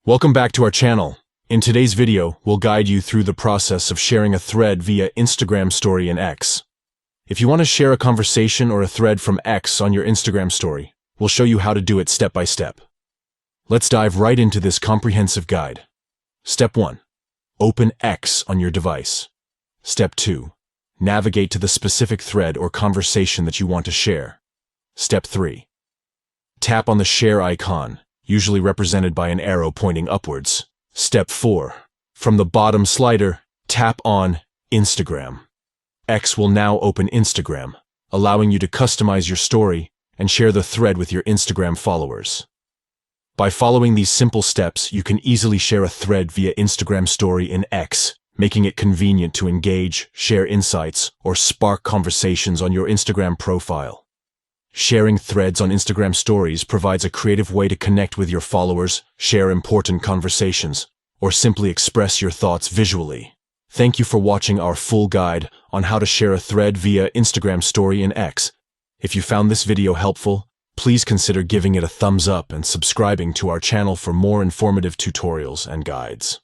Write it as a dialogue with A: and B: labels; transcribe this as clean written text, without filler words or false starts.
A: Welcome back to our channel. In today's video, we'll guide you through the process of sharing a thread via Instagram story in X. If you want to share a conversation or a thread from X on your Instagram story, we'll show you how to do it step by step. Let's dive right into this comprehensive guide. Step 1. Open X on your device. Step 2. Navigate to the specific thread or conversation that you want to share. Step 3. Tap on the share icon, usually represented by an arrow pointing upwards. Step 4. From the bottom slider, tap on Instagram. X will now open Instagram, allowing you to customize your story and share the thread with your Instagram followers. By following these simple steps, you can easily share a thread via Instagram story in X, making it convenient to engage, share insights, or spark conversations on your Instagram profile. Sharing threads on Instagram stories provides a creative way to connect with your followers, share important conversations, or simply express your thoughts visually. Thank you for watching our full guide on how to share a thread via Instagram story in X. If you found this video helpful, please consider giving it a thumbs up and subscribing to our channel for more informative tutorials and guides.